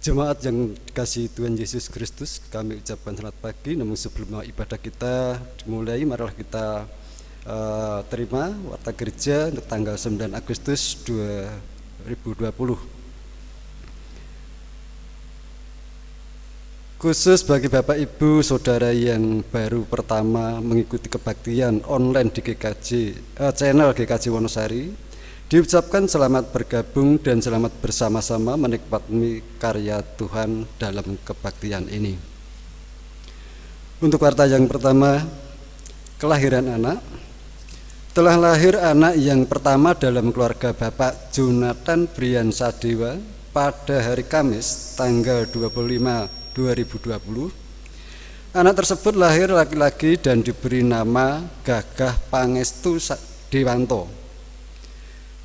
Jemaat yang dikasihi Tuhan Yesus Kristus, kami ucapkan selamat pagi. Namun sebelum ibadah kita dimulai, marilah kita terima warta gereja untuk tanggal 9 Agustus 2020. Khusus bagi Bapak Ibu Saudara yang baru pertama mengikuti kebaktian online di channel GKJ Wonosari, diucapkan selamat bergabung dan selamat bersama-sama menikmati karya Tuhan dalam kebaktian ini. Untuk warta yang pertama, kelahiran anak. Telah lahir anak yang pertama dalam keluarga Bapak Jonathan Brian Sadewa pada hari Kamis tanggal 25 2020. Anak tersebut lahir laki-laki dan diberi nama Gagah Pangestu Dewanto.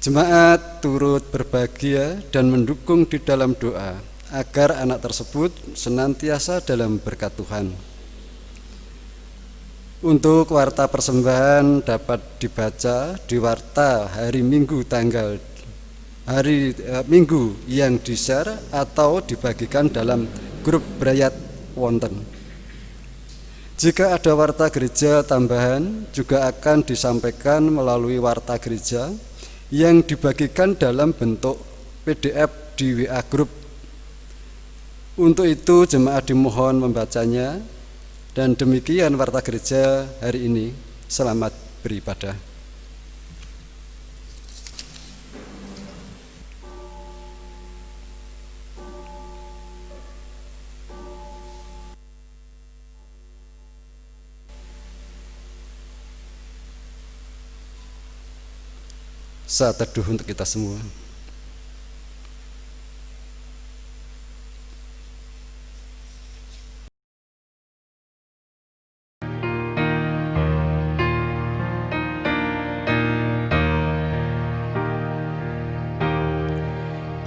Jemaat turut berbahagia dan mendukung di dalam doa agar anak tersebut senantiasa dalam berkat Tuhan. Untuk warta persembahan dapat dibaca di warta hari Minggu Minggu yang di-share atau dibagikan dalam grup Brayat wonten. Jika ada warta gereja tambahan juga akan disampaikan melalui warta gereja yang dibagikan dalam bentuk PDF di WA Group. Untuk itu jemaat dimohon membacanya. Dan demikian warta gereja hari ini. Selamat beribadah. Saat teduh untuk kita semua.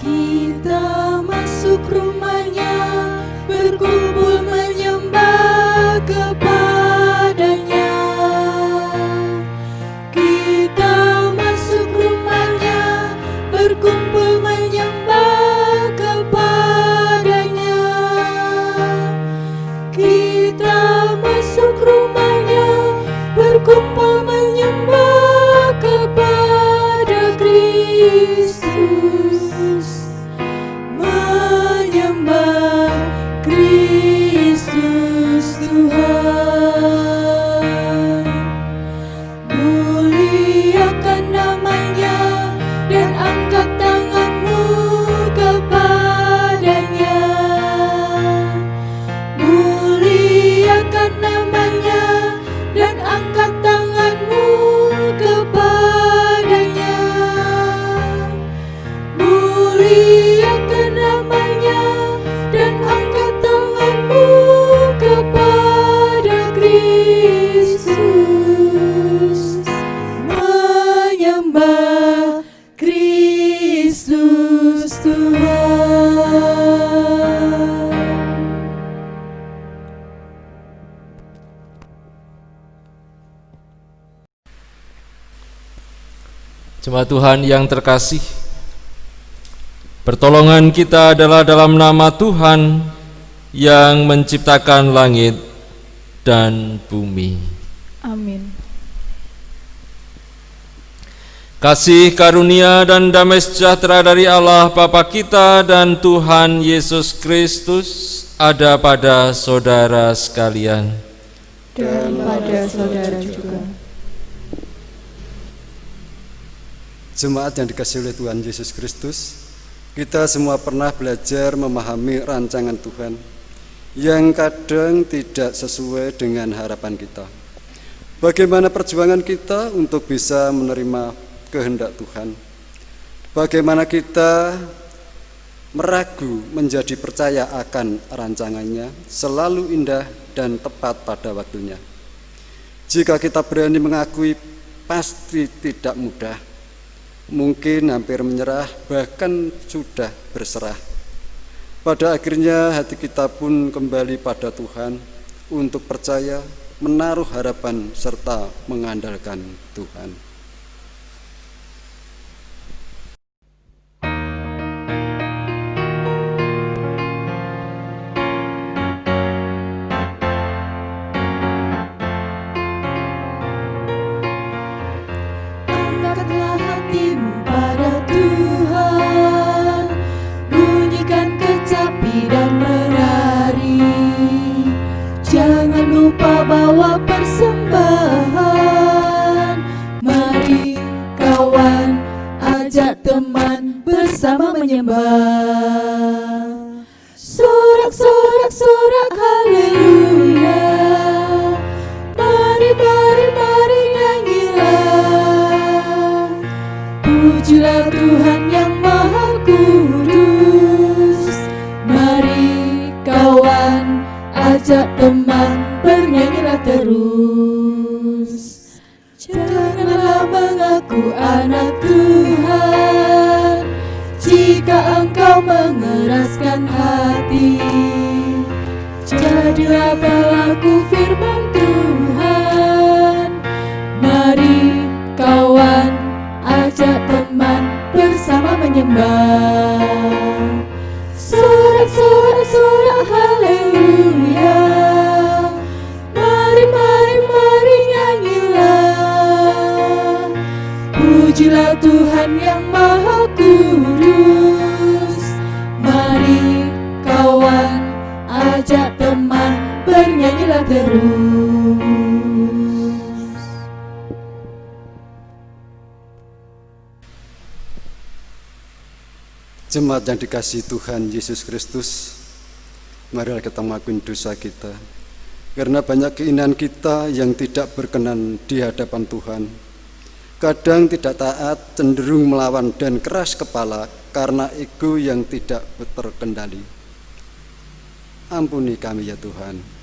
Kita masuk rumahnya, berkumpul menyembah kepadanya. Kita masuk rumahnya, berkumpul menyembah kepadanya. Kita masuk rumahnya, berkumpul menyembah kepada Kristus. Menyembah Kristus Tuhan. Muliakan namanya dan angkat tanganmu kepadanya. Muliakan namanya dan angkat tanganmu kepadanya. Muliakan namanya dan angkat tanganmu kepada Kristus. Menyembah Kristus Tuhan. Jemaat Tuhan yang terkasih, pertolongan kita adalah dalam nama Tuhan yang menciptakan langit dan bumi. Amin. Kasih karunia dan damai sejahtera dari Allah Bapa kita dan Tuhan Yesus Kristus ada pada saudara sekalian. Dan pada saudara juga. Jemaat yang dikasihi oleh Tuhan Yesus Kristus, kita semua pernah belajar memahami rancangan Tuhan yang kadang tidak sesuai dengan harapan kita. Bagaimana perjuangan kita untuk bisa menerima kehendak Tuhan? Bagaimana kita meragu menjadi percaya akan rancangannya selalu indah dan tepat pada waktunya. Jika kita berani mengakui, pasti tidak mudah. Mungkin hampir menyerah, bahkan sudah berserah. Pada akhirnya hati kita pun kembali pada Tuhan untuk percaya, menaruh harapan, serta mengandalkan Tuhan. lupa bawa persembahan. Mari kawan, ajak teman bersama menyembah. Sorak, sorak, sorak, haleluya. Mari, mari, mari nyanyilah. Pujilah Tuhan yang Maha Kudus. Mari kawan, ajak teman, bernyanyilah terus. Janganlah mengaku anak Tuhan jika engkau mengeraskan hati. Jadilah pelaku firman Tuhan. Mari kawan, ajak teman bersama menyembah. Sorak, sorak, sorak, haleluya. Mari, mari, mari nyanyilah. Pujilah Tuhan yang Maha Kudus. Mari kawan, ajak teman, bernyanyilah terus. Jemaat yang dikasihi Tuhan Yesus Kristus, marilah kita mengakui dosa kita, karena banyak keinginan kita yang tidak berkenan di hadapan Tuhan. Kadang tidak taat, cenderung melawan dan keras kepala karena ego yang tidak terkendali. Ampuni kami ya Tuhan.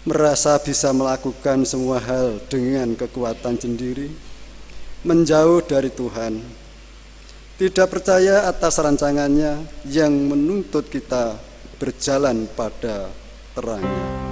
Merasa bisa melakukan semua hal dengan kekuatan sendiri, menjauh dari Tuhan, tidak percaya atas rancangannya yang menuntut kita berjalan pada terangnya.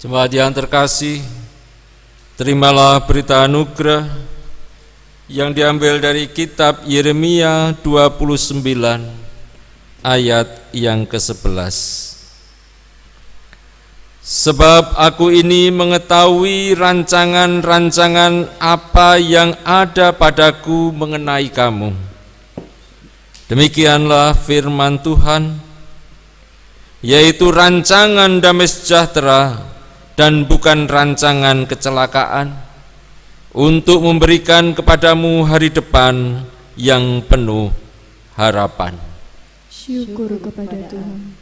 Jemaat yang terkasih, terimalah berita anugerah yang diambil dari kitab Yeremia 29 ayat yang ke-11. Sebab aku ini mengetahui rancangan-rancangan apa yang ada padaku mengenai kamu. Demikianlah firman Tuhan, yaitu rancangan damai sejahtera dan bukan rancangan kecelakaan, untuk memberikan kepadamu hari depan yang penuh harapan. Syukur kepada Tuhan.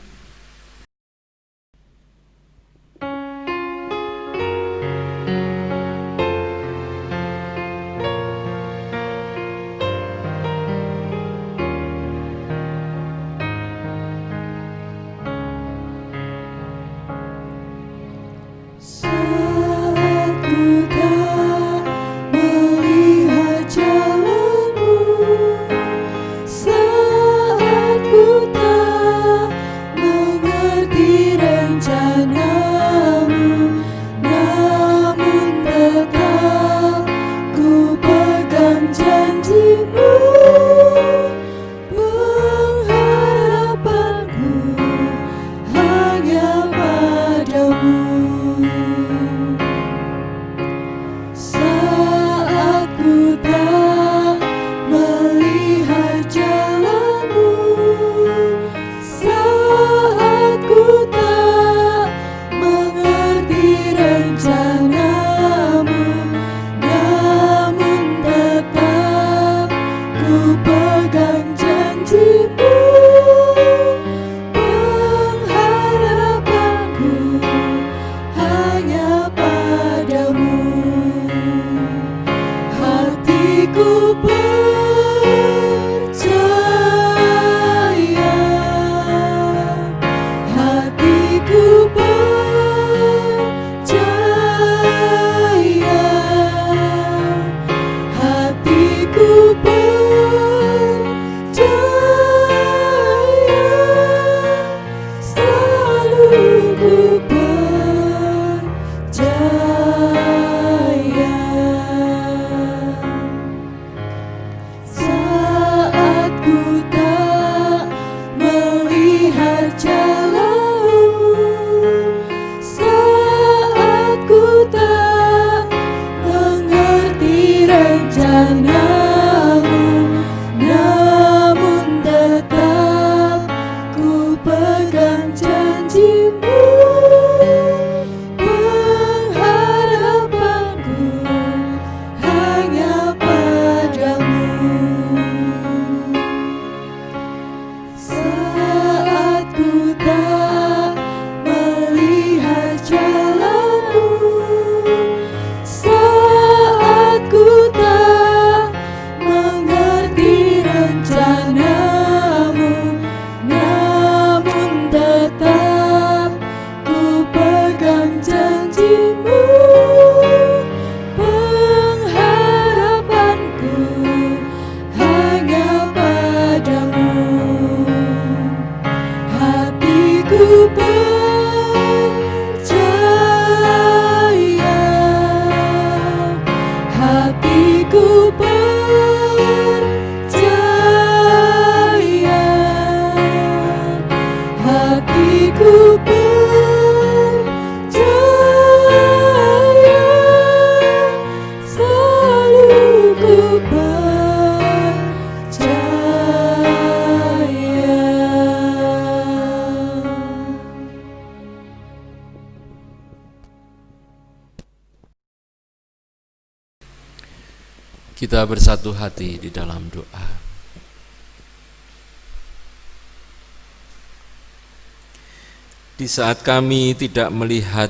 rencanamu, namun tetap ku pegang janjimu. Pengharapanku hanya padamu. Saat ku tak melihat jalanmu, saat ku tak mengerti rencanamu, namun tetap ku pegang janjimu. Pengharapanku hanya padamu. Hatiku percaya, hatiku percaya, hatiku percaya, selalu ku percaya. Kita bersatu hati di dalam doa. Di saat kami tidak melihat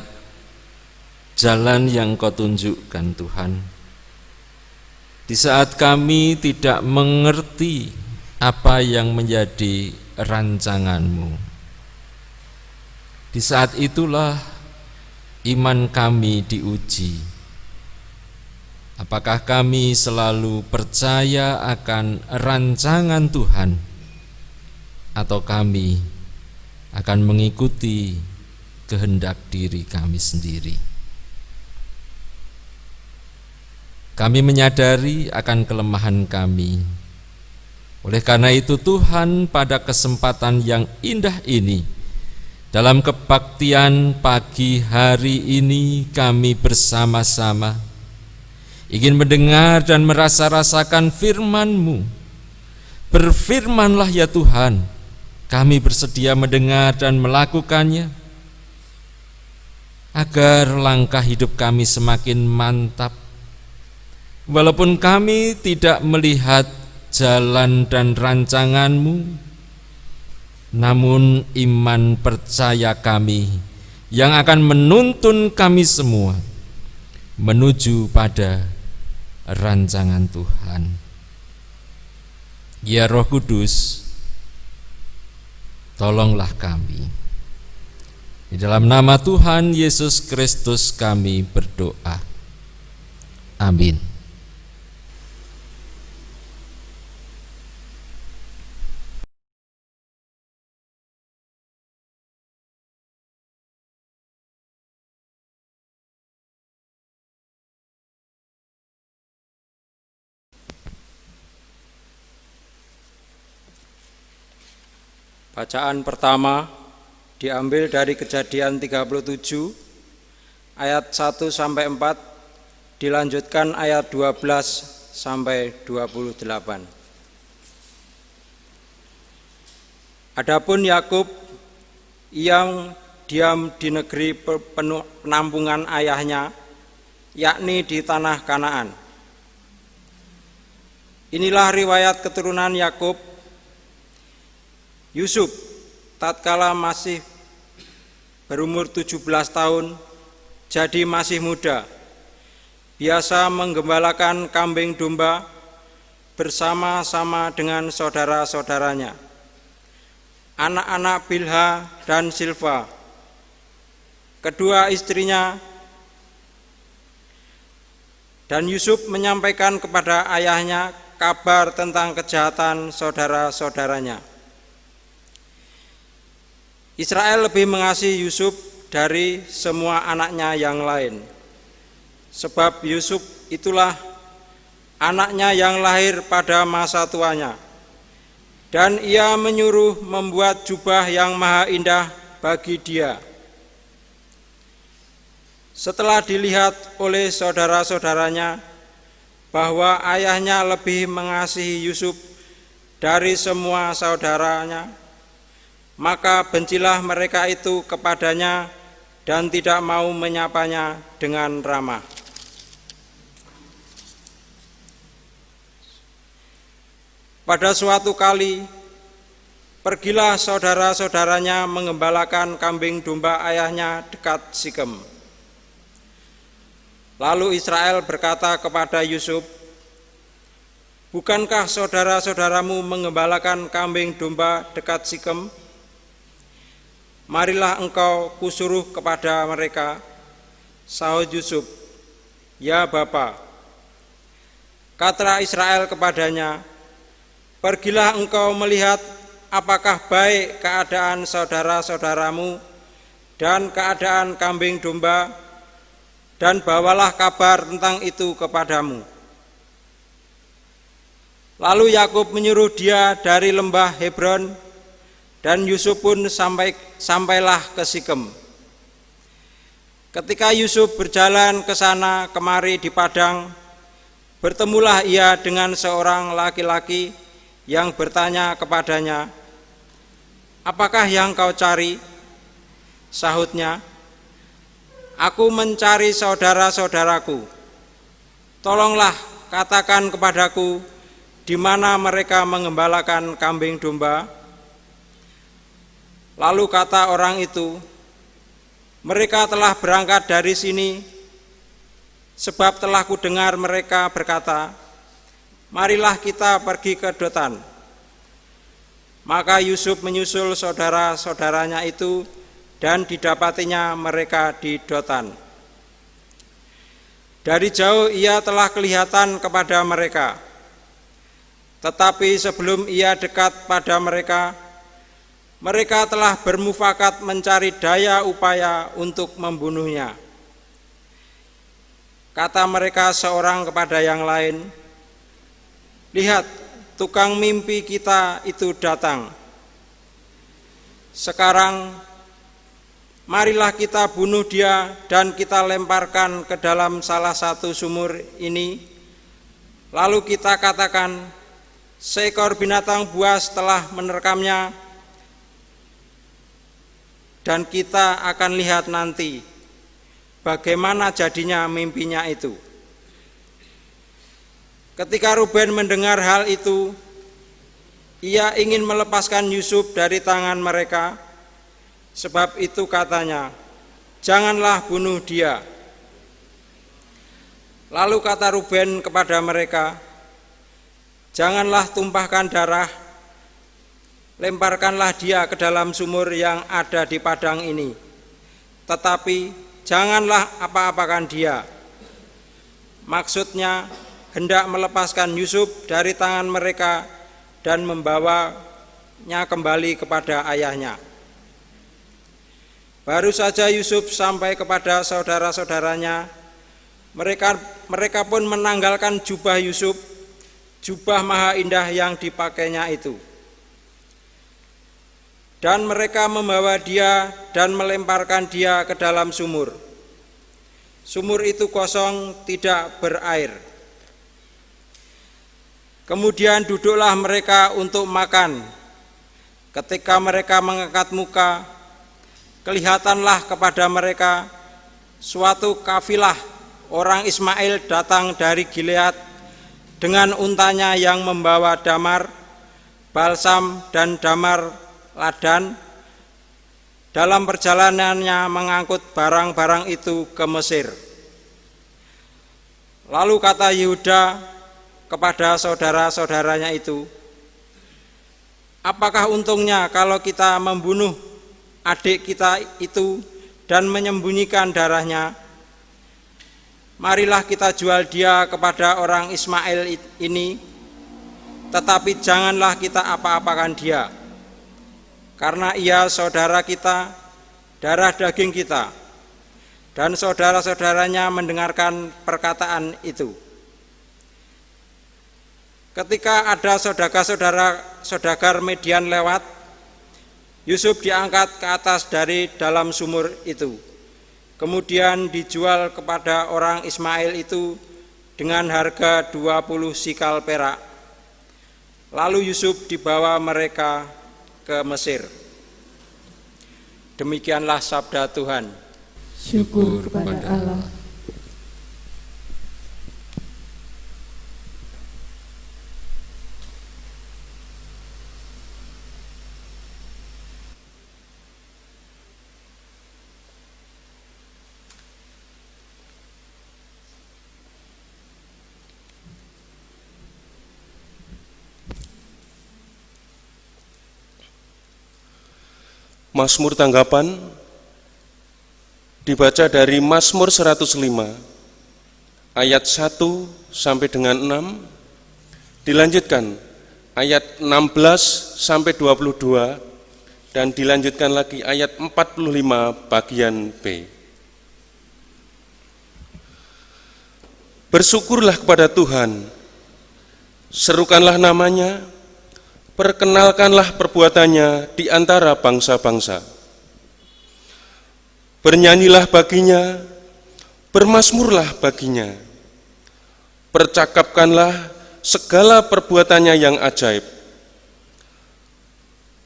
jalan yang Kau tunjukkan, Tuhan, di saat kami tidak mengerti apa yang menjadi rancangan-Mu, di saat itulah iman kami diuji. Apakah kami selalu percaya akan rancangan Tuhan, atau kami akan mengikuti kehendak diri kami sendiri? Kami menyadari akan kelemahan kami. Oleh karena itu Tuhan, pada kesempatan yang indah ini, dalam kebaktian pagi hari ini, kami bersama-sama ingin mendengar dan merasa-rasakan firman-Mu. Berfirmanlah ya Tuhan, kami bersedia mendengar dan melakukannya, agar langkah hidup kami semakin mantap. Walaupun kami tidak melihat jalan dan rancangan-Mu, namun iman percaya kami yang akan menuntun kami semua menuju pada rancangan Tuhan. Ya Roh Kudus, tolonglah kami. Di dalam nama Tuhan Yesus Kristus kami berdoa. Amin. Bacaan pertama diambil dari Kejadian 37 ayat 1 sampai 4, dilanjutkan ayat 12 sampai 28. Adapun Yakub yang diam di negeri penampungan ayahnya, yakni di tanah Kanaan. Inilah riwayat keturunan Yakub. Yusuf tatkala masih berumur 17 tahun, jadi masih muda, biasa menggembalakan kambing domba bersama-sama dengan saudara-saudaranya, anak-anak Bilha dan Silva, kedua istrinya. Dan Yusuf menyampaikan kepada ayahnya kabar tentang kejahatan saudara-saudaranya. Israel lebih mengasihi Yusuf dari semua anaknya yang lain, sebab Yusuf itulah anaknya yang lahir pada masa tuanya, dan ia menyuruh membuat jubah yang maha indah bagi dia. Setelah dilihat oleh saudara-saudaranya, bahwa ayahnya lebih mengasihi Yusuf dari semua saudaranya, maka bencilah mereka itu kepadanya dan tidak mau menyapanya dengan ramah. Pada suatu kali, pergilah saudara-saudaranya mengembalakan kambing domba ayahnya dekat Sikem. Lalu Israel berkata kepada Yusuf, "Bukankah saudara-saudaramu mengembalakan kambing domba dekat Sikem? Marilah engkau kusuruh kepada mereka." Sahut Yusuf, "Ya Bapa." Kata Israel kepadanya, "Pergilah engkau melihat apakah baik keadaan saudara-saudaramu dan keadaan kambing domba, dan bawalah kabar tentang itu kepadamu." Lalu Yakub menyuruh dia dari lembah Hebron, dan Yusuf pun sampailah ke Sikem. Ketika Yusuf berjalan ke sana kemari di padang, bertemulah ia dengan seorang laki-laki yang bertanya kepadanya, "Apakah yang kau cari?" Sahutnya, "Aku mencari saudara-saudaraku. Tolonglah katakan kepadaku di mana mereka mengembalakan kambing domba." Lalu kata orang itu, "Mereka telah berangkat dari sini, sebab telah kudengar mereka berkata, 'Marilah kita pergi ke Dotan.'" Maka Yusuf menyusul saudara-saudaranya itu, dan didapatinya mereka di Dotan. Dari jauh ia telah kelihatan kepada mereka, tetapi sebelum ia dekat pada mereka, mereka telah bermufakat mencari daya upaya untuk membunuhnya. Kata mereka seorang kepada yang lain, "Lihat, tukang mimpi kita itu datang. Sekarang marilah kita bunuh dia dan kita lemparkan ke dalam salah satu sumur ini. Lalu kita katakan, seekor binatang buas telah menerkamnya, dan kita akan lihat nanti bagaimana jadinya mimpinya itu." Ketika Ruben mendengar hal itu, ia ingin melepaskan Yusuf dari tangan mereka. Sebab itu katanya, "Janganlah bunuh dia." Lalu kata Ruben kepada mereka, "Janganlah tumpahkan darah, lemparkanlah dia ke dalam sumur yang ada di padang ini. Tetapi janganlah apa-apakan dia." Maksudnya hendak melepaskan Yusuf dari tangan mereka dan membawanya kembali kepada ayahnya. Baru saja Yusuf sampai kepada saudara-saudaranya, mereka pun menanggalkan jubah Yusuf, jubah maha indah yang dipakainya itu. Dan mereka membawa dia dan melemparkan dia ke dalam sumur. Sumur itu kosong, tidak berair. Kemudian duduklah mereka untuk makan. Ketika mereka mengangkat muka, kelihatanlah kepada mereka suatu kafilah orang Ismail datang dari Gilead dengan untanya yang membawa damar, balsam, dan damar ladan. Dalam perjalanannya mengangkut barang-barang itu ke Mesir. Lalu kata Yehuda kepada saudara-saudaranya itu, "Apakah untungnya kalau kita membunuh adik kita itu dan menyembunyikan darahnya? Marilah kita jual dia kepada orang Ismail ini, tetapi janganlah kita apa-apakan dia, karena ia saudara kita, darah daging kita." Dan saudara-saudaranya mendengarkan perkataan itu. Ketika ada saudagar Median lewat, Yusuf diangkat ke atas dari dalam sumur itu, kemudian dijual kepada orang Ismail itu dengan harga 20 sikal perak. Lalu Yusuf dibawa mereka ke Mesir. Demikianlah sabda Tuhan. Syukur kepada Allah. Mazmur tanggapan dibaca dari Mazmur 105 ayat 1 sampai dengan 6, dilanjutkan ayat 16 sampai 22, dan dilanjutkan lagi ayat 45 bagian B. Bersyukurlah kepada Tuhan, serukanlah namanya, perkenalkanlah perbuatannya di antara bangsa-bangsa. Bernyanyilah baginya, bermazmurlah baginya. Percakapkanlah segala perbuatannya yang ajaib.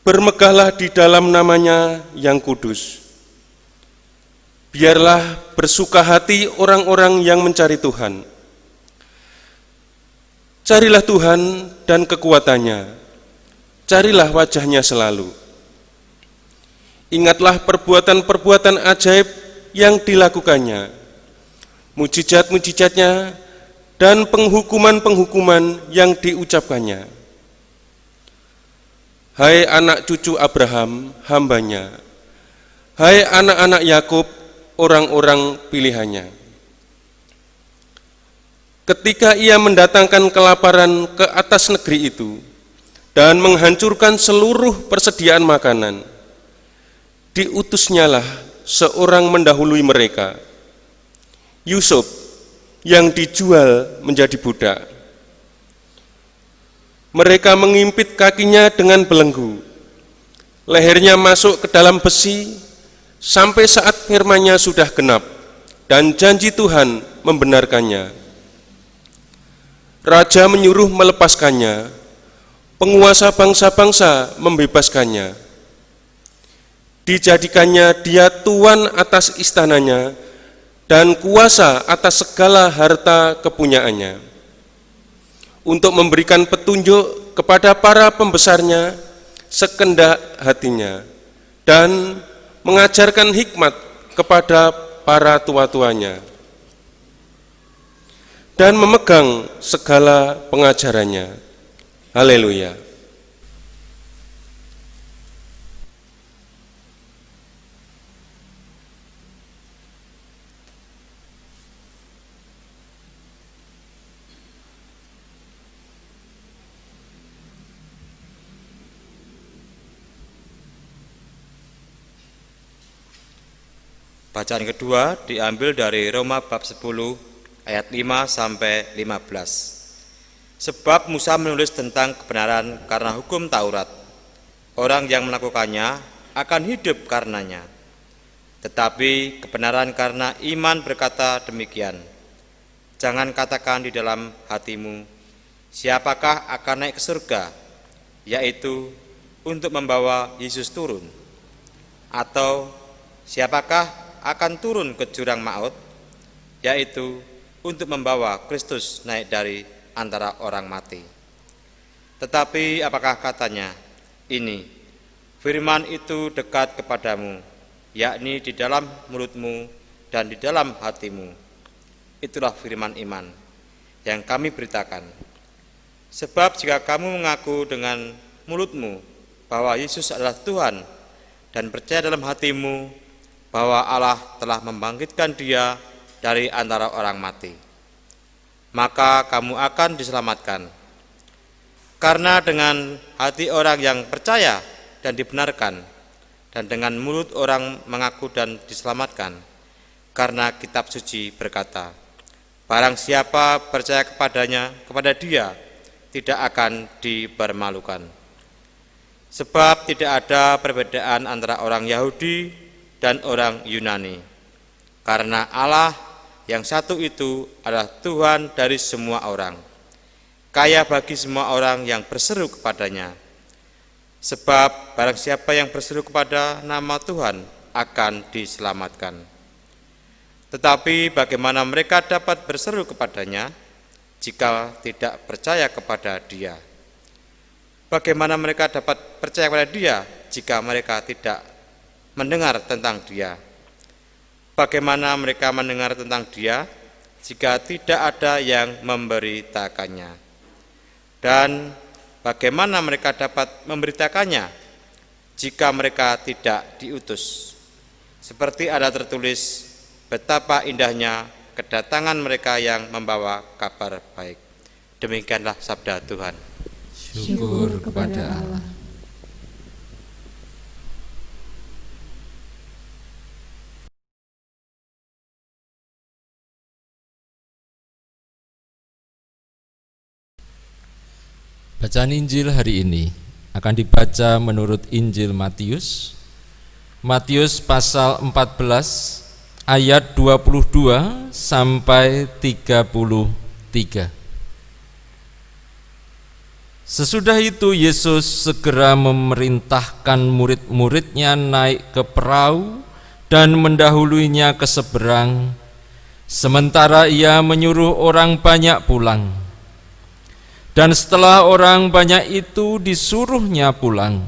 Bermegahlah di dalam namanya yang kudus. Biarlah bersuka hati orang-orang yang mencari Tuhan. Carilah Tuhan dan kekuatannya. Carilah wajahnya selalu. Ingatlah perbuatan-perbuatan ajaib yang dilakukannya, mujizat-mujizatnya, dan penghukuman-penghukuman yang diucapkannya. Hai anak cucu Abraham, hambanya. Hai anak-anak Yakub, orang-orang pilihannya. Ketika ia mendatangkan kelaparan ke atas negeri itu, dan menghancurkan seluruh persediaan makanan, diutusnyalah seorang mendahului mereka, Yusuf, yang dijual menjadi budak. Mereka mengimpit kakinya dengan belenggu, lehernya masuk ke dalam besi, sampai saat firman-Nya sudah genap, dan janji Tuhan membenarkannya. Raja menyuruh melepaskannya, penguasa bangsa-bangsa membebaskannya. Dijadikannya dia tuan atas istananya dan kuasa atas segala harta kepunyaannya, untuk memberikan petunjuk kepada para pembesarnya sekendak hatinya, dan mengajarkan hikmat kepada para tua-tuanya, dan memegang segala pengajarannya. Haleluya. Bacaan kedua diambil dari Roma bab 10 ayat 5 sampai 15. Sebab Musa menulis tentang kebenaran karena hukum Taurat. Orang yang melakukannya akan hidup karenanya. Tetapi kebenaran karena iman berkata demikian. Jangan katakan di dalam hatimu, siapakah akan naik ke surga, yaitu untuk membawa Yesus turun. Atau siapakah akan turun ke jurang maut, yaitu untuk membawa Kristus naik dari antara orang mati. Tetapi apakah katanya? Ini, firman itu dekat kepadamu, yakni di dalam mulutmu dan di dalam hatimu. Itulah firman iman yang kami beritakan. Sebab jika kamu mengaku dengan mulutmu bahwa Yesus adalah Tuhan dan percaya dalam hatimu bahwa Allah telah membangkitkan Dia dari antara orang mati, maka kamu akan diselamatkan. Karena dengan hati orang yang percaya dan dibenarkan, dan dengan mulut orang mengaku dan diselamatkan. Karena kitab suci berkata, barang siapa percaya kepada Dia tidak akan dipermalukan. Sebab tidak ada perbedaan antara orang Yahudi dan orang Yunani, karena Allah yang satu itu adalah Tuhan dari semua orang, kaya bagi semua orang yang berseru kepadanya. Sebab barang siapa yang berseru kepada nama Tuhan akan diselamatkan. Tetapi bagaimana mereka dapat berseru kepadanya jika tidak percaya kepada Dia? Bagaimana mereka dapat percaya kepada Dia jika mereka tidak mendengar tentang Dia? Bagaimana mereka mendengar tentang Dia jika tidak ada yang memberitakannya? Dan bagaimana mereka dapat memberitakannya jika mereka tidak diutus? Seperti ada tertulis, betapa indahnya kedatangan mereka yang membawa kabar baik. Demikianlah sabda Tuhan. Syukur kepada Allah. Bacaan Injil hari ini akan dibaca menurut Injil Matius. Matius pasal 14 ayat 22 sampai 33. Sesudah itu Yesus segera memerintahkan murid-muridnya naik ke perahu dan mendahuluinya ke seberang, sementara ia menyuruh orang banyak pulang. Dan setelah orang banyak itu disuruhnya pulang,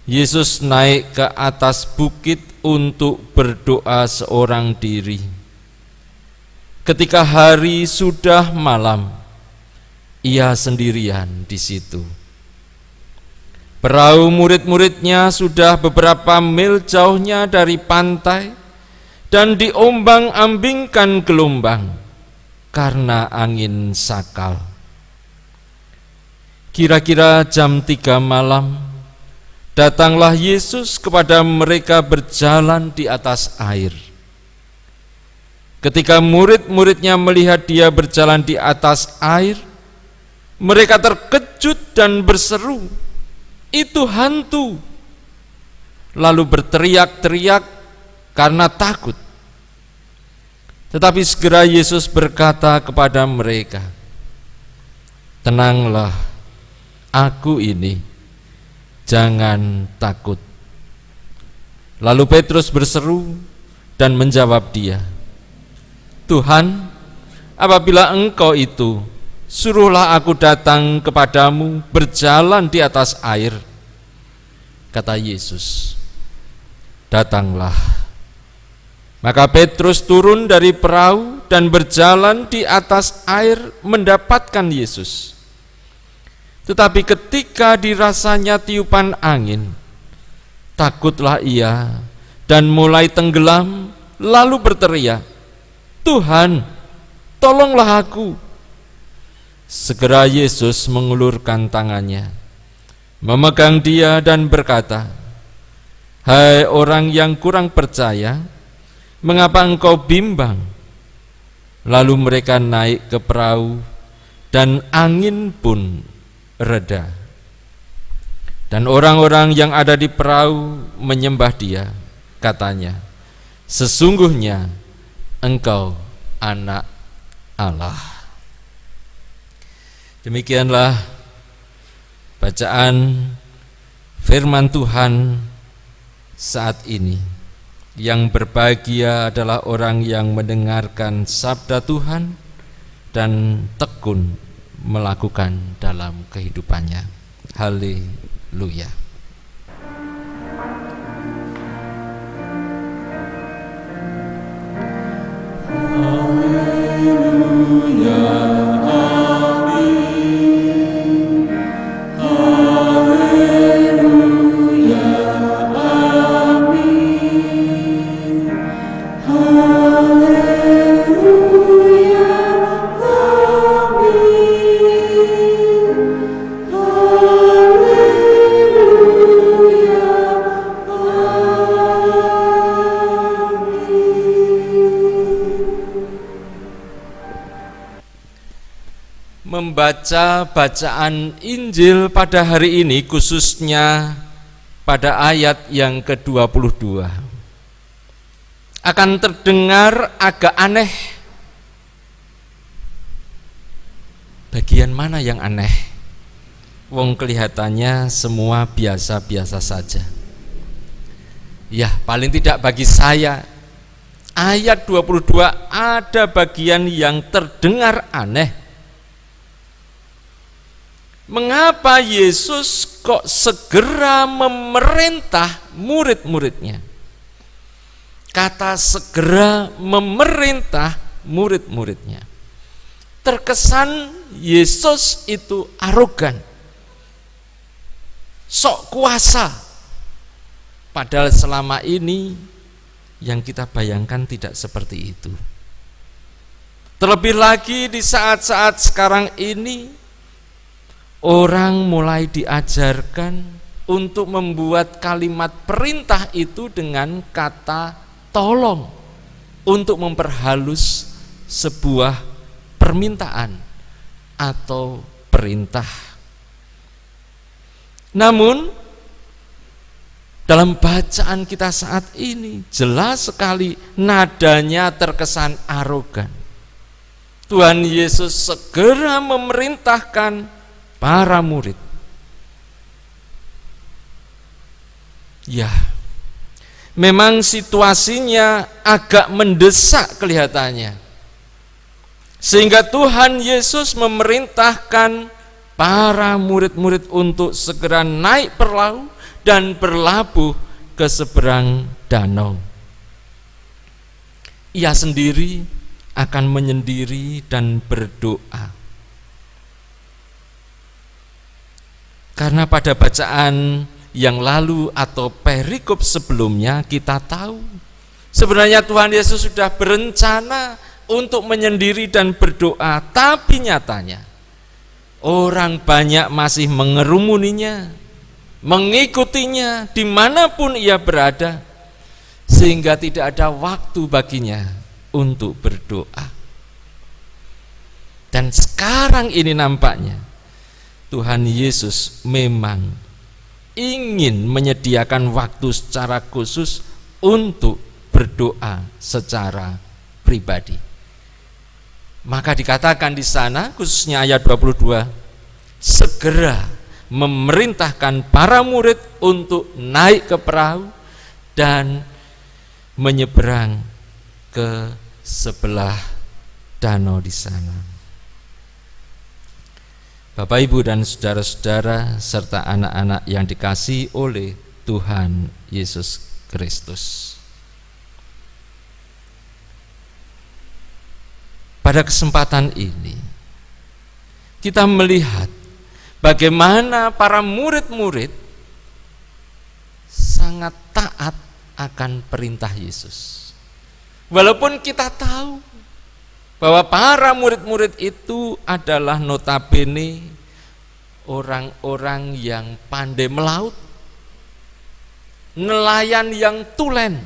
Yesus naik ke atas bukit untuk berdoa seorang diri. Ketika hari sudah malam, ia sendirian di situ. Perahu murid-muridnya sudah beberapa mil jauhnya dari pantai dan diombang-ambingkan gelombang karena angin sakal. Kira-kira jam 3 malam, datanglah Yesus kepada mereka berjalan di atas air. Ketika murid-muridnya melihat dia berjalan di atas air, mereka terkejut dan berseru, "Itu hantu!" Lalu berteriak-teriak karena takut. Tetapi segera Yesus berkata kepada mereka, "Tenanglah, Aku ini, jangan takut." Lalu Petrus berseru dan menjawab dia, "Tuhan, apabila Engkau itu, suruhlah aku datang kepadamu berjalan di atas air." Kata Yesus, "Datanglah." Maka Petrus turun dari perahu dan berjalan di atas air mendapatkan Yesus. Tetapi ketika dirasanya tiupan angin, takutlah ia dan mulai tenggelam, lalu berteriak, "Tuhan, tolonglah aku." Segera Yesus mengulurkan tangannya, memegang dia dan berkata, "Hai orang yang kurang percaya, mengapa engkau bimbang?" Lalu mereka naik ke perahu dan angin pun reda. Dan orang-orang yang ada di perahu menyembah dia, katanya, "Sesungguhnya Engkau Anak Allah." Demikianlah bacaan firman Tuhan saat ini. Yang berbahagia adalah orang yang mendengarkan sabda Tuhan dan tekun melakukan dalam kehidupannya. Haleluya. Membaca bacaan Injil pada hari ini, khususnya pada ayat yang ke-22, akan terdengar agak aneh Bagian mana yang aneh? Wong kelihatannya semua biasa-biasa saja. Ya, paling tidak bagi saya ayat 22 ada bagian yang terdengar aneh. Mengapa Yesus kok segera memerintah murid-muridnya? Kata segera memerintah murid-muridnya. Terkesan Yesus itu arogan, sok kuasa. Padahal selama ini yang kita bayangkan tidak seperti itu. Terlebih lagi di saat-saat sekarang ini, orang mulai diajarkan untuk membuat kalimat perintah itu dengan kata tolong untuk memperhalus sebuah permintaan atau perintah. Namun dalam bacaan kita saat ini jelas sekali nadanya terkesan arogan. Tuhan Yesus segera memerintahkan para murid. Ya, memang situasinya agak mendesak kelihatannya. Sehingga Tuhan Yesus memerintahkan para murid-murid untuk segera naik perahu dan berlabuh ke seberang danau. Ia sendiri akan menyendiri dan berdoa. Karena pada bacaan yang lalu atau perikop sebelumnya kita tahu sebenarnya Tuhan Yesus sudah berencana untuk menyendiri dan berdoa, tapi nyatanya orang banyak masih mengerumuninya, mengikutinya dimanapun ia berada, sehingga tidak ada waktu baginya untuk berdoa. Dan sekarang ini nampaknya Tuhan Yesus memang ingin menyediakan waktu secara khusus untuk berdoa secara pribadi. Maka dikatakan di sana khususnya ayat 22, segera memerintahkan para murid untuk naik ke perahu dan menyeberang ke sebelah danau di sana. Bapak, Ibu, dan saudara-saudara serta anak-anak yang dikasihi oleh Tuhan Yesus Kristus. Pada kesempatan ini kita melihat bagaimana para murid-murid sangat taat akan perintah Yesus. Walaupun kita tahu bahwa para murid-murid itu adalah notabene orang-orang yang pandai melaut, nelayan yang tulen.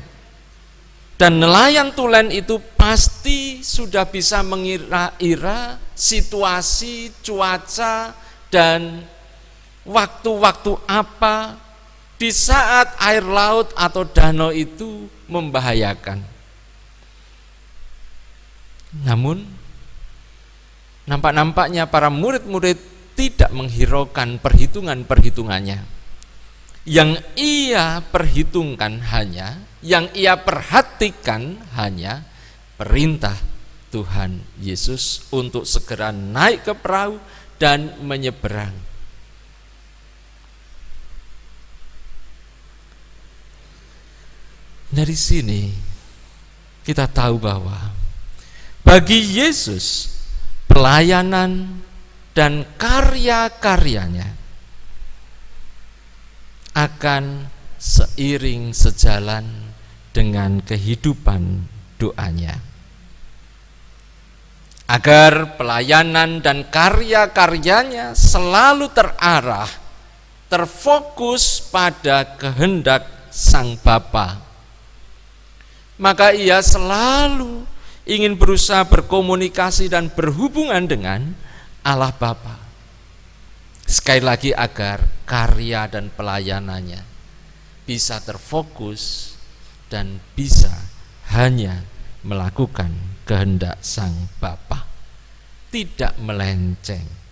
Dan nelayan tulen itu pasti sudah bisa mengira-ira situasi, cuaca, dan waktu-waktu apa di saat air laut atau danau itu membahayakan. Namun nampak-nampaknya para murid-murid tidak menghiraukan perhitungan-perhitungannya. Yang ia perhitungkan yang ia perhatikan hanya perintah Tuhan Yesus untuk segera naik ke perahu dan menyeberang. Dari sini kita tahu bahwa bagi Yesus pelayanan dan karya-karyanya akan seiring sejalan dengan kehidupan doanya. Agar pelayanan dan karya-karyanya selalu terarah, terfokus pada kehendak Sang Bapa. Maka ia selalu ingin berusaha berkomunikasi dan berhubungan dengan Allah Bapa. Sekali lagi agar karya dan pelayanannya bisa terfokus dan bisa hanya melakukan kehendak Sang Bapa, tidak melenceng.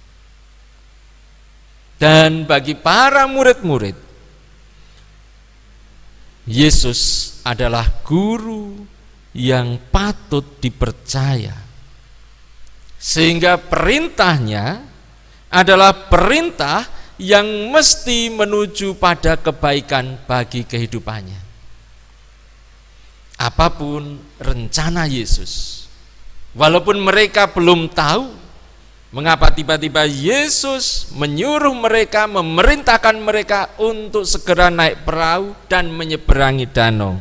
Dan bagi para murid-murid, Yesus adalah guru yang patut dipercaya, sehingga perintahnya adalah perintah yang mesti menuju pada kebaikan bagi kehidupannya. Apapun rencana Yesus, walaupun mereka belum tahu mengapa tiba-tiba Yesus menyuruh mereka, memerintahkan mereka untuk segera naik perahu dan menyeberangi danau.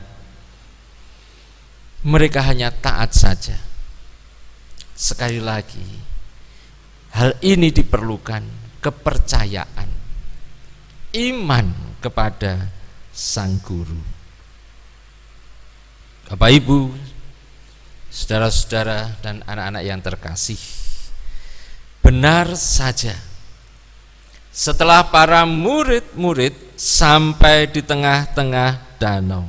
Mereka hanya taat saja. Sekali lagi, hal ini diperlukan kepercayaan, iman kepada Sang Guru. Bapak Ibu, saudara-saudara dan anak-anak yang terkasih, benar saja, setelah para murid-murid sampai di tengah-tengah danau,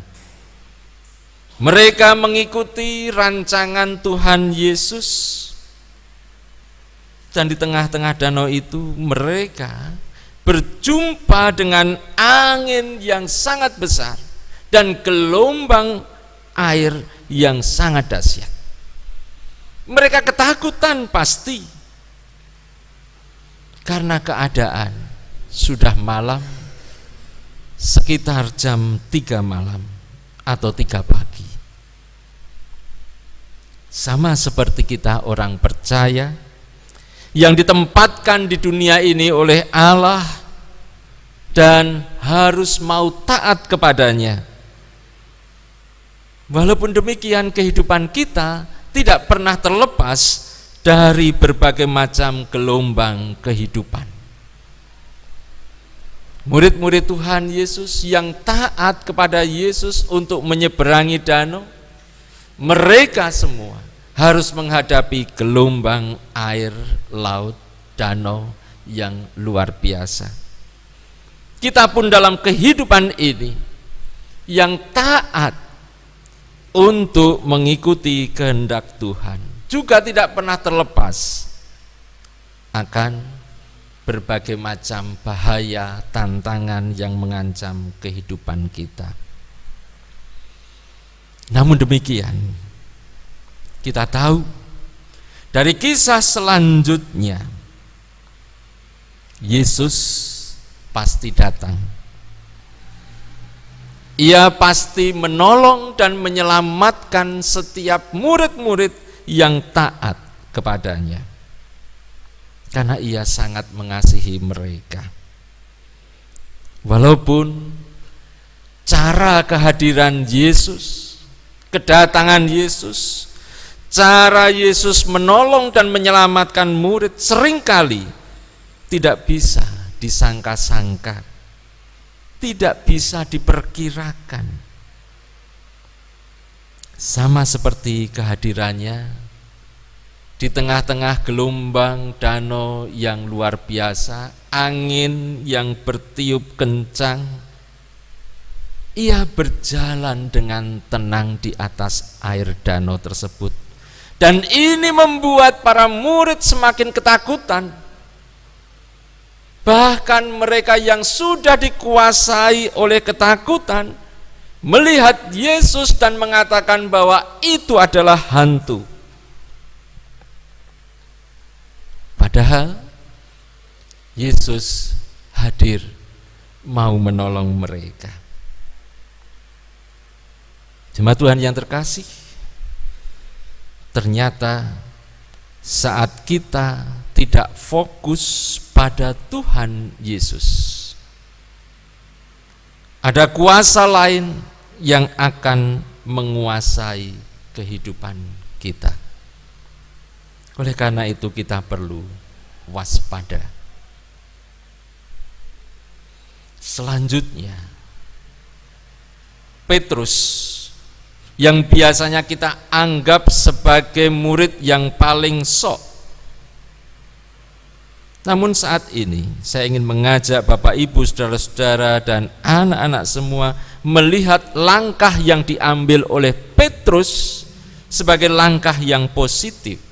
mereka mengikuti rancangan Tuhan Yesus, dan di tengah-tengah danau itu mereka berjumpa dengan angin yang sangat besar dan gelombang air yang sangat dahsyat. Mereka ketakutan pasti, karena keadaan sudah malam, sekitar jam 3 malam atau 3 pagi. Sama seperti kita orang percaya yang ditempatkan di dunia ini oleh Allah dan harus mau taat kepadanya. Walaupun demikian, kehidupan kita tidak pernah terlepas dari berbagai macam gelombang kehidupan. Murid-murid Tuhan Yesus yang taat kepada Yesus untuk menyeberangi danau, mereka semua harus menghadapi gelombang air laut danau yang luar biasa. Kita pun dalam kehidupan ini yang taat untuk mengikuti kehendak Tuhan juga tidak pernah terlepas akan berbagai macam bahaya, tantangan yang mengancam kehidupan kita. Namun demikian, kita tahu dari kisah selanjutnya, Yesus pasti datang. Ia pasti menolong dan menyelamatkan setiap murid-murid yang taat kepadanya, karena ia sangat mengasihi mereka. Walaupun cara kehadiran Yesus, kedatangan Yesus, cara Yesus menolong dan menyelamatkan murid seringkali tidak bisa disangka-sangka, tidak bisa diperkirakan. Sama seperti kehadirannya di tengah-tengah gelombang danau yang luar biasa, angin yang bertiup kencang, ia berjalan dengan tenang di atas air danau tersebut. Dan ini membuat para murid semakin ketakutan. Bahkan mereka yang sudah dikuasai oleh ketakutan melihat Yesus dan mengatakan bahwa itu adalah hantu. Padahal Yesus hadir mau menolong mereka. Jemaat Tuhan yang terkasih, ternyata saat kita tidak fokus pada Tuhan Yesus, ada kuasa lain yang akan menguasai kehidupan kita. Oleh karena itu kita perlu waspada. Selanjutnya, Petrus yang biasanya kita anggap sebagai murid yang paling sok. Namun saat ini saya ingin mengajak Bapak Ibu, saudara-saudara dan anak-anak semua melihat langkah yang diambil oleh Petrus sebagai langkah yang positif.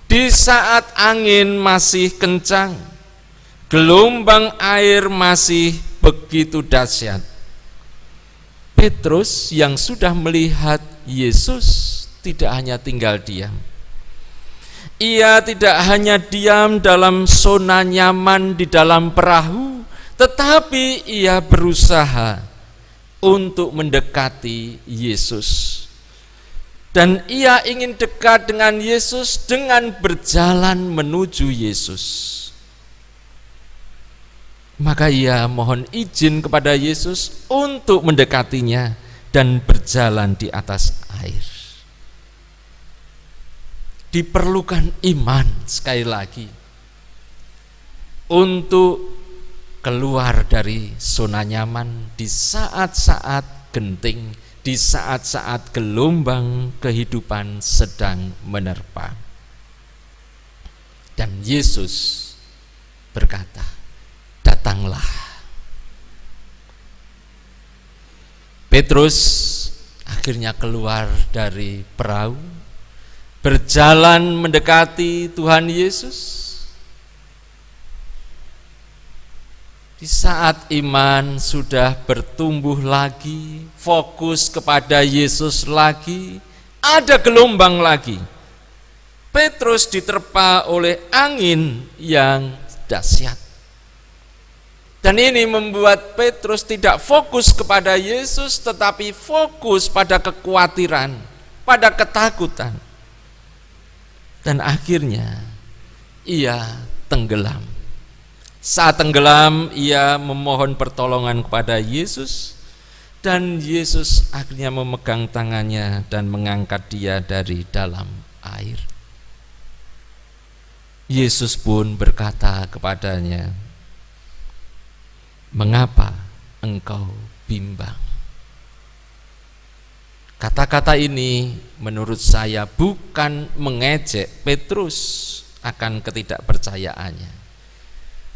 Di saat angin masih kencang, gelombang air masih begitu dahsyat. Petrus yang sudah melihat Yesus tidak hanya tinggal diam. Ia tidak hanya diam dalam zona nyaman di dalam perahu, tetapi ia berusaha untuk mendekati Yesus. Dan ia ingin dekat dengan Yesus dengan berjalan menuju Yesus. Maka ia mohon izin kepada Yesus untuk mendekatinya dan berjalan di atas air. Diperlukan iman sekali lagi untuk keluar dari zona nyaman di saat-saat genting, di saat-saat gelombang kehidupan sedang menerpa. Dan Yesus berkata, datanglah. Petrus akhirnya keluar dari perahu, berjalan mendekati Tuhan Yesus. Di saat iman sudah bertumbuh lagi, fokus kepada Yesus lagi, ada gelombang lagi. Petrus diterpa oleh angin yang dahsyat. Dan ini membuat Petrus tidak fokus kepada Yesus, tetapi fokus pada kekhawatiran, pada ketakutan. Dan akhirnya ia tenggelam. Saat tenggelam, ia memohon pertolongan kepada Yesus, dan Yesus akhirnya memegang tangannya dan mengangkat dia dari dalam air. Yesus pun berkata kepadanya, "Mengapa engkau bimbang?" Kata-kata ini menurut saya bukan mengejek Petrus akan ketidakpercayaannya,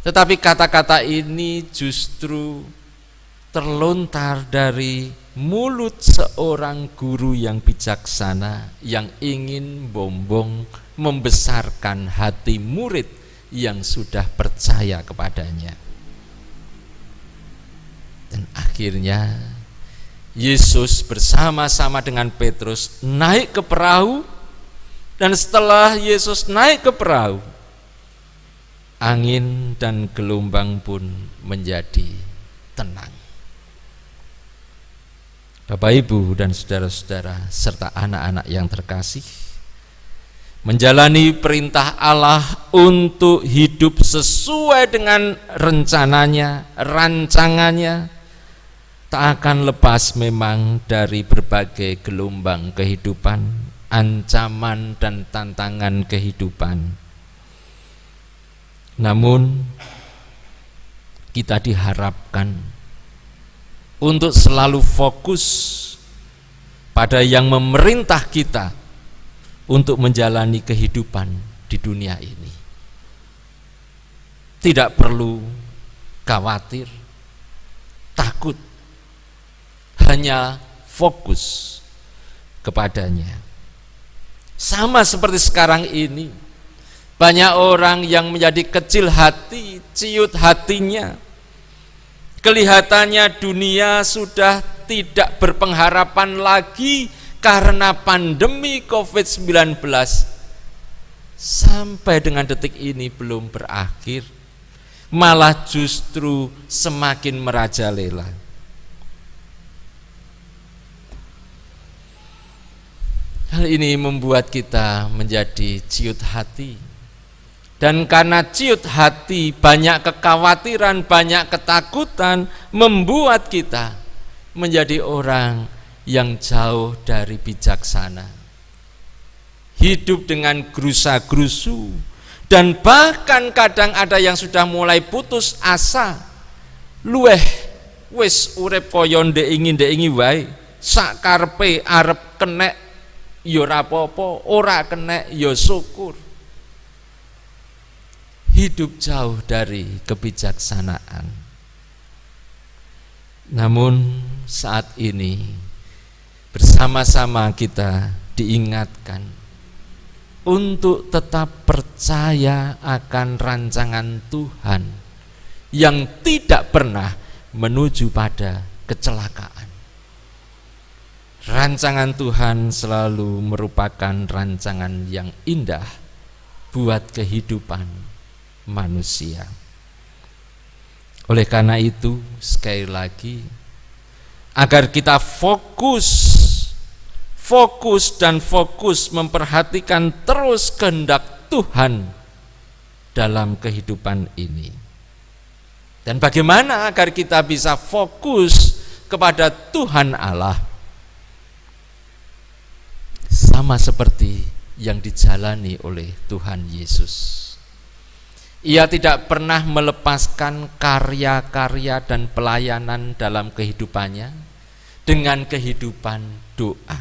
tetapi kata-kata ini justru terlontar dari mulut seorang guru yang bijaksana yang ingin membesarkan hati murid yang sudah percaya kepadanya. Dan akhirnya Yesus bersama-sama dengan Petrus naik ke perahu, dan setelah Yesus naik ke perahu, angin dan gelombang pun menjadi tenang. Bapak, Ibu, dan saudara-saudara serta anak-anak yang terkasih, menjalani perintah Allah untuk hidup sesuai dengan rencananya, rancangannya, tak akan lepas memang dari berbagai gelombang kehidupan, ancaman dan tantangan kehidupan. Namun kita diharapkan untuk selalu fokus pada yang memerintah kita untuk menjalani kehidupan di dunia ini. Tidak perlu khawatir, takut, hanya fokus kepadanya. Sama seperti sekarang ini, banyak orang yang menjadi kecil hati, ciut hatinya. Kelihatannya dunia sudah tidak berpengharapan lagi karena pandemi COVID-19. Sampai dengan detik ini belum berakhir, malah justru semakin merajalela. Hal ini membuat kita menjadi ciut hati. Dan karena ciut hati, banyak kekhawatiran, banyak ketakutan, membuat kita menjadi orang yang jauh dari bijaksana. Hidup dengan gerusa-gerusu, dan bahkan kadang ada yang sudah mulai putus asa. Luweh wis urip kaya ndek-ingi wae, sakarepe arep kenek ya ora apa-apa, ora kenek ya syukur. Hidup jauh dari kebijaksanaan. Namun saat ini bersama-sama kita diingatkan untuk tetap percaya akan rancangan Tuhan yang tidak pernah menuju pada kecelakaan. Rancangan Tuhan selalu merupakan rancangan yang indah buat kehidupan manusia. Oleh karena itu, sekali lagi, agar kita fokus memperhatikan terus kehendak Tuhan dalam kehidupan ini. Dan bagaimana agar kita bisa fokus kepada Tuhan Allah? Sama seperti yang dijalani oleh Tuhan Yesus. Ia tidak pernah melepaskan karya-karya dan pelayanan dalam kehidupannya dengan kehidupan doa.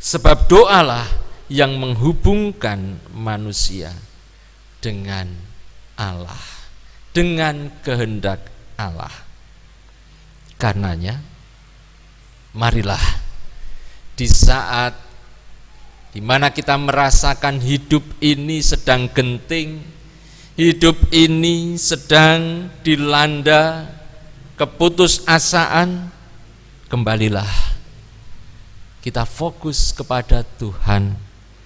Sebab doalah yang menghubungkan manusia dengan Allah, dengan kehendak Allah. Karenanya, marilah di saat di mana kita merasakan hidup ini sedang genting, hidup ini sedang dilanda keputusasaan, kembalilah kita fokus kepada Tuhan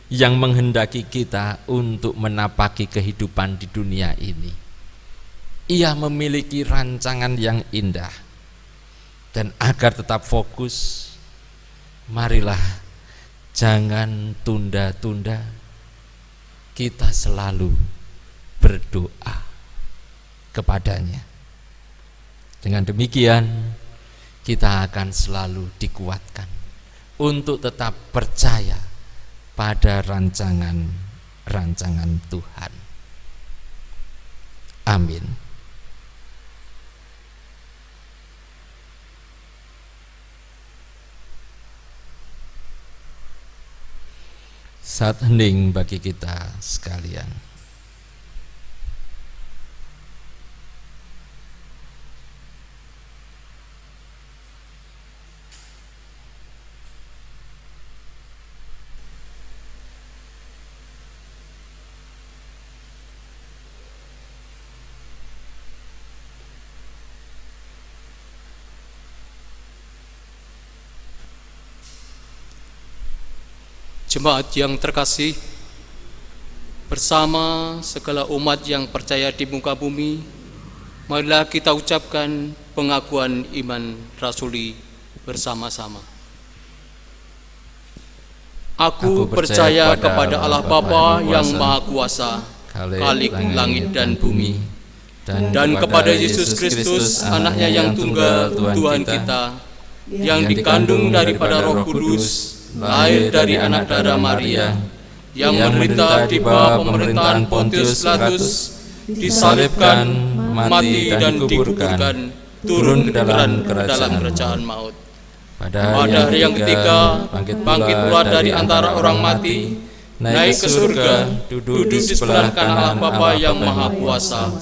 yang menghendaki kita untuk menapaki kehidupan di dunia ini. Ia memiliki rancangan yang indah, dan agar tetap fokus, marilah jangan tunda-tunda, kita selalu berdoa kepadanya. Dengan demikian, kita akan selalu dikuatkan untuk tetap percaya pada rancangan Tuhan. Amin. Saat hening bagi kita sekalian. Jemaat yang terkasih, bersama segala umat yang percaya di muka bumi, marilah kita ucapkan pengakuan iman rasuli bersama-sama. Aku percaya kepada Allah Bapa yang Maha Kuasa, Khalik langit dan bumi, dan kepada Yesus Kristus, Anaknya yang tunggal, Tuhan kita, yang dikandung daripada Roh Kudus, lahir dari anak darah Maria, yang menderita di bawah pemerintahan Pontius Pilatus, disalibkan, mati dan dikuburkan, turun ke dalam kerajaan maut. Pada hari yang ketiga, bangkit pula dari antara orang mati, naik ke surga, duduk di sebelah kanan Allah Bapa yang Maha Kuasa,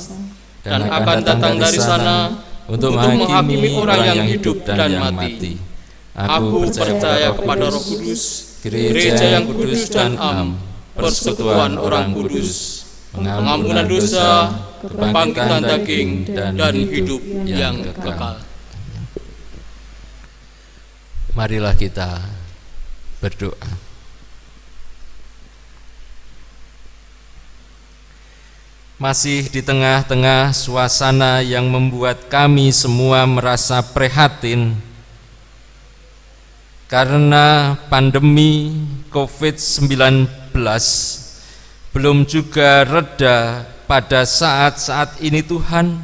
dan akan datang dari sana untuk menghakimi orang yang hidup dan mati. Aku percaya kepada Roh Kudus, gereja yang kudus dan am, persekutuan orang kudus, pengampunan dosa, kebangkitan daging, dan hidup yang kekal. Marilah kita berdoa. Masih di tengah-tengah suasana yang membuat kami semua merasa prihatin karena pandemi COVID-19 belum juga reda pada saat-saat ini Tuhan,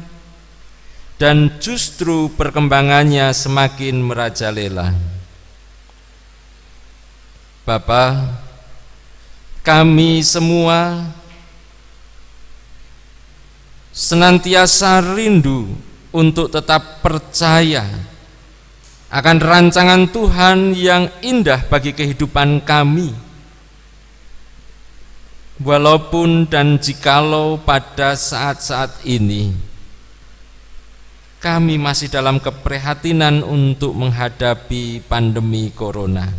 dan justru perkembangannya semakin merajalela. Bapa, kami semua senantiasa rindu untuk tetap percaya akan rancangan Tuhan yang indah bagi kehidupan kami. Walaupun dan jikalau pada saat-saat ini kami masih dalam keprihatinan untuk menghadapi pandemi corona,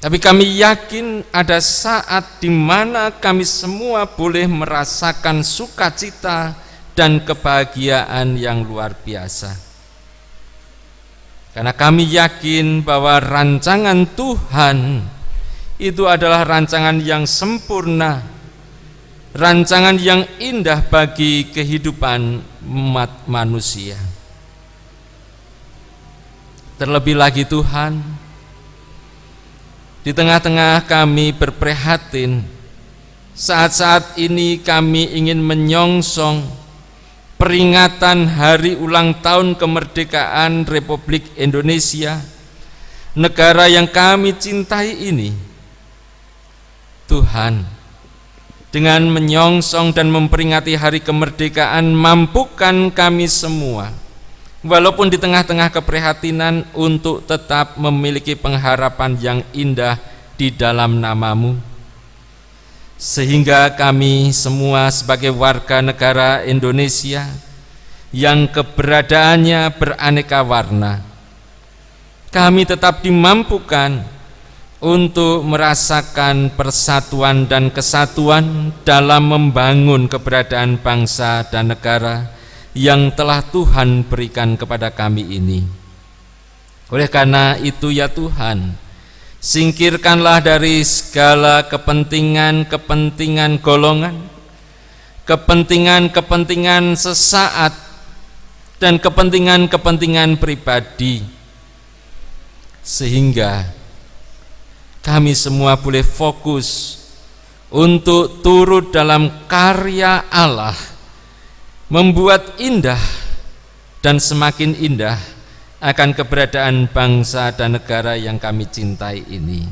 Tapi kami yakin ada saat di mana kami semua boleh merasakan sukacita dan kebahagiaan yang luar biasa. Karena kami yakin bahwa rancangan Tuhan itu adalah rancangan yang sempurna, rancangan yang indah bagi kehidupan umat manusia. Terlebih lagi Tuhan, di tengah-tengah kami berprihatin, saat-saat ini kami ingin menyongsong peringatan hari ulang tahun kemerdekaan Republik Indonesia, negara yang kami cintai ini. Tuhan, dengan menyongsong dan memperingati hari kemerdekaan, mampukan kami semua, walaupun di tengah-tengah keprihatinan, untuk tetap memiliki pengharapan yang indah di dalam nama-Mu, sehingga kami semua sebagai warga negara Indonesia yang keberadaannya beraneka warna, kami tetap dimampukan untuk merasakan persatuan dan kesatuan dalam membangun keberadaan bangsa dan negara yang telah Tuhan berikan kepada kami ini. Oleh karena itu ya Tuhan, singkirkanlah dari segala kepentingan golongan, kepentingan sesaat, dan kepentingan pribadi, sehingga kami semua boleh fokus untuk turut dalam karya Allah, membuat indah dan semakin indah akan keberadaan bangsa dan negara yang kami cintai ini.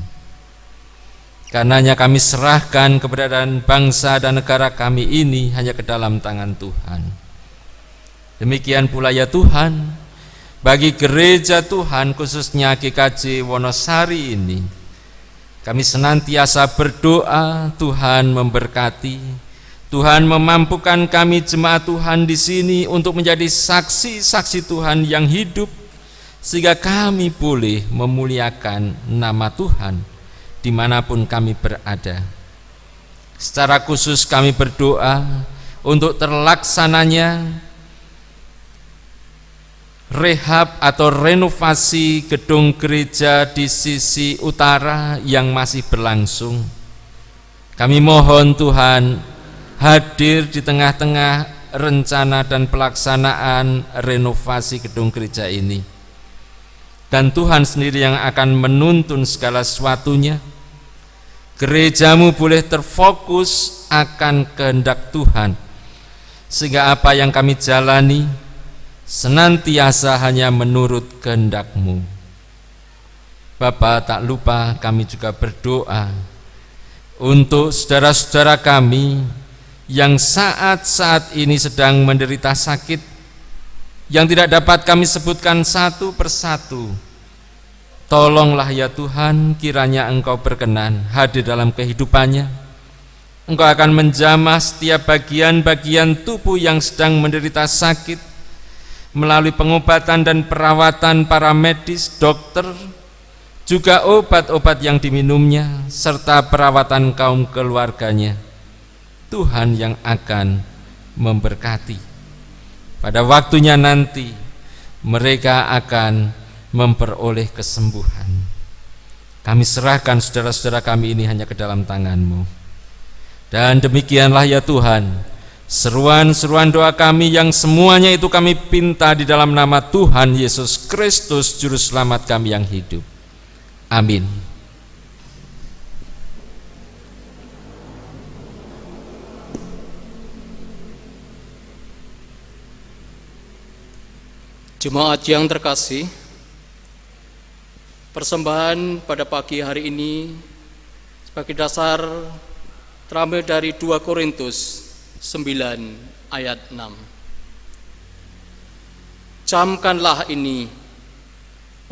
Karenanya kami serahkan keberadaan bangsa dan negara kami ini hanya ke dalam tangan Tuhan. Demikian pula ya Tuhan, bagi gereja Tuhan khususnya GKJ Wonosari ini, kami senantiasa berdoa Tuhan memberkati, Tuhan memampukan kami jemaat Tuhan di sini untuk menjadi saksi-saksi Tuhan yang hidup, sehingga kami boleh memuliakan nama Tuhan dimanapun kami berada. Secara khusus kami berdoa untuk terlaksananya rehab atau renovasi gedung gereja di sisi utara yang masih berlangsung. Kami mohon Tuhan hadir di tengah-tengah rencana dan pelaksanaan renovasi gedung gereja ini, dan Tuhan sendiri yang akan menuntun segala sesuatunya. Gerejamu boleh terfokus akan kehendak Tuhan, sehingga apa yang kami jalani senantiasa hanya menurut kehendak-Mu. Bapa, tak lupa kami juga berdoa untuk saudara-saudara kami yang saat-saat ini sedang menderita sakit, yang tidak dapat kami sebutkan satu persatu. Tolonglah ya Tuhan, kiranya Engkau berkenan hadir dalam kehidupannya. Engkau akan menjamah setiap bagian-bagian tubuh yang sedang menderita sakit melalui pengobatan dan perawatan para medis, dokter, juga obat-obat yang diminumnya, serta perawatan kaum keluarganya. Tuhan yang akan memberkati. Pada waktunya nanti mereka akan memperoleh kesembuhan. Kami serahkan saudara-saudara kami ini hanya ke dalam tangan-Mu. Dan demikianlah ya Tuhan, seruan-seruan doa kami yang semuanya itu kami pinta di dalam nama Tuhan Yesus Kristus, Juru Selamat kami yang hidup. Amin. Jemaat yang terkasih, persembahan pada pagi hari ini sebagai dasar terambil dari 2 Korintus 9 ayat 6. Camkanlah ini,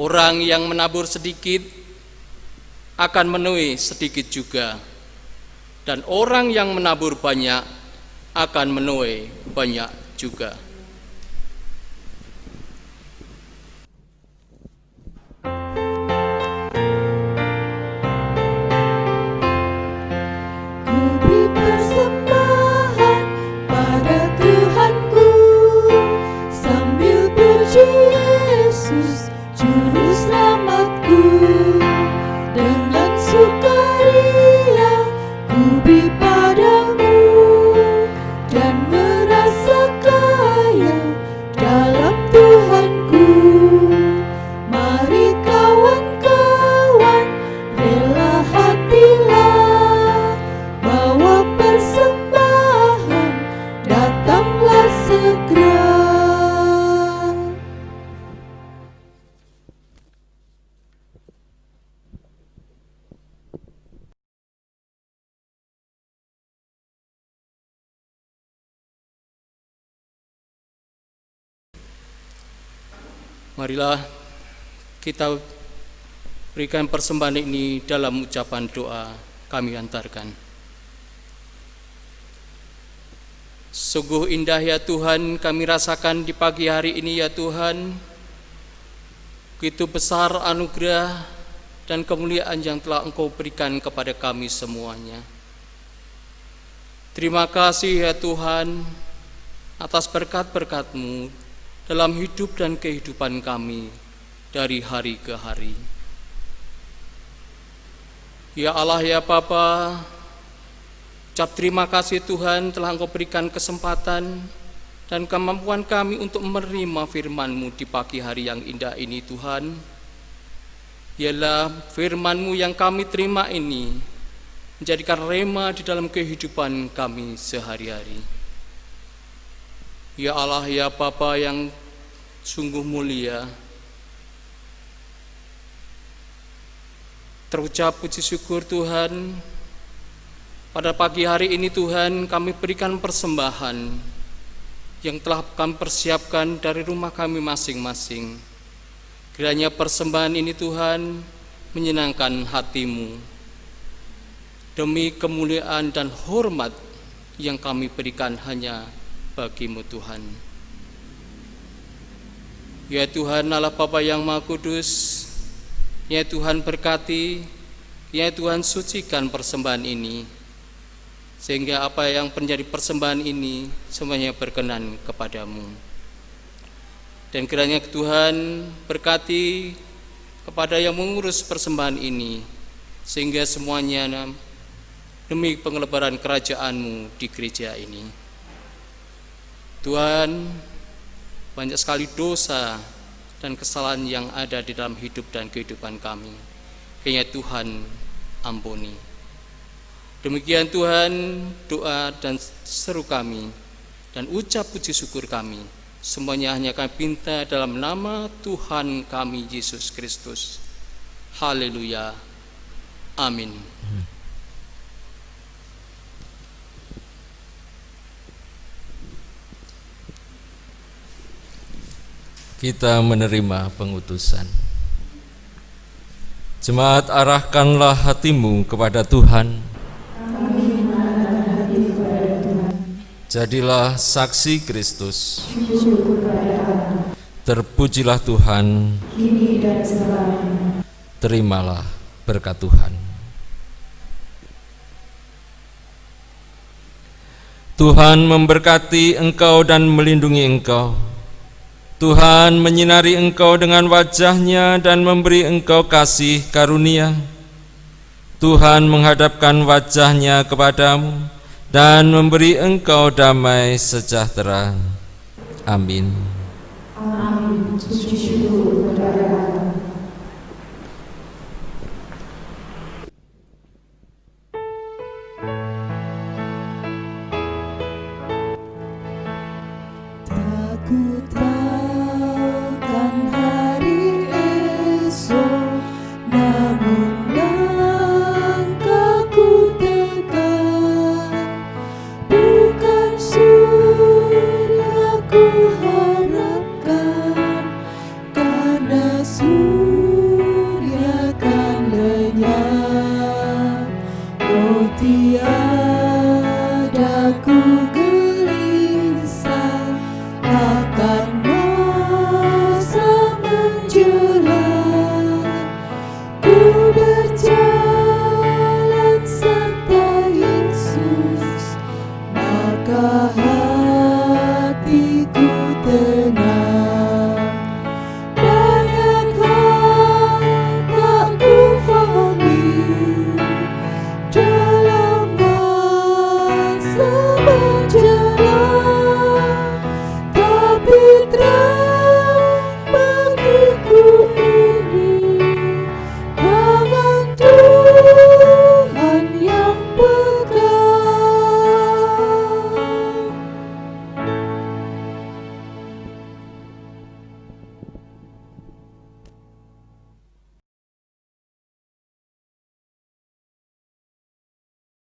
orang yang menabur sedikit akan menuai sedikit juga, dan orang yang menabur banyak akan menuai banyak juga. Marilah kita berikan persembahan ini dalam ucapan doa kami antarkan. Sungguh indah ya Tuhan kami rasakan di pagi hari ini ya Tuhan, begitu besar anugerah dan kemuliaan yang telah Engkau berikan kepada kami semuanya. Terima kasih ya Tuhan atas berkat-berkat-Mu dalam hidup dan kehidupan kami dari hari ke hari. Ya Allah ya Bapa, ucap terima kasih Tuhan telah Engkau berikan kesempatan dan kemampuan kami untuk menerima firman-Mu di pagi hari yang indah ini Tuhan. Ialah firman-Mu yang kami terima ini menjadikan rema di dalam kehidupan kami sehari-hari. Ya Allah ya Bapa yang sungguh mulia, terucap puji syukur Tuhan, pada pagi hari ini Tuhan kami berikan persembahan yang telah kami persiapkan dari rumah kami masing-masing. Kiranya persembahan ini Tuhan menyenangkan hati-Mu, demi kemuliaan dan hormat yang kami berikan hanya bagi-Mu Tuhan. Ya Tuhan Allah Bapa yang Maha Kudus, ya Tuhan berkati, ya Tuhan sucikan persembahan ini, sehingga apa yang menjadi persembahan ini semuanya berkenan kepadamu. Dan kiranya Tuhan berkati kepada yang mengurus persembahan ini, sehingga semuanya demi pengelebaran kerajaan-Mu di gereja ini. Tuhan, banyak sekali dosa dan kesalahan yang ada di dalam hidup dan kehidupan kami. Kiranya Tuhan ampuni. Demikian Tuhan doa dan seru kami dan ucap puji syukur kami. Semuanya hanya kami minta dalam nama Tuhan kami Yesus Kristus. Haleluya. Amin. Kita menerima pengutusan. Jemaat, arahkanlah hatimu kepada Tuhan. Jadilah saksi Kristus. Terpujilah Tuhan. Terimalah berkat Tuhan. Tuhan memberkati engkau dan melindungi engkau. Tuhan menyinari engkau dengan wajah-Nya dan memberi engkau kasih karunia. Tuhan menghadapkan wajah-Nya kepadamu dan memberi engkau damai sejahtera. Amin. Amin.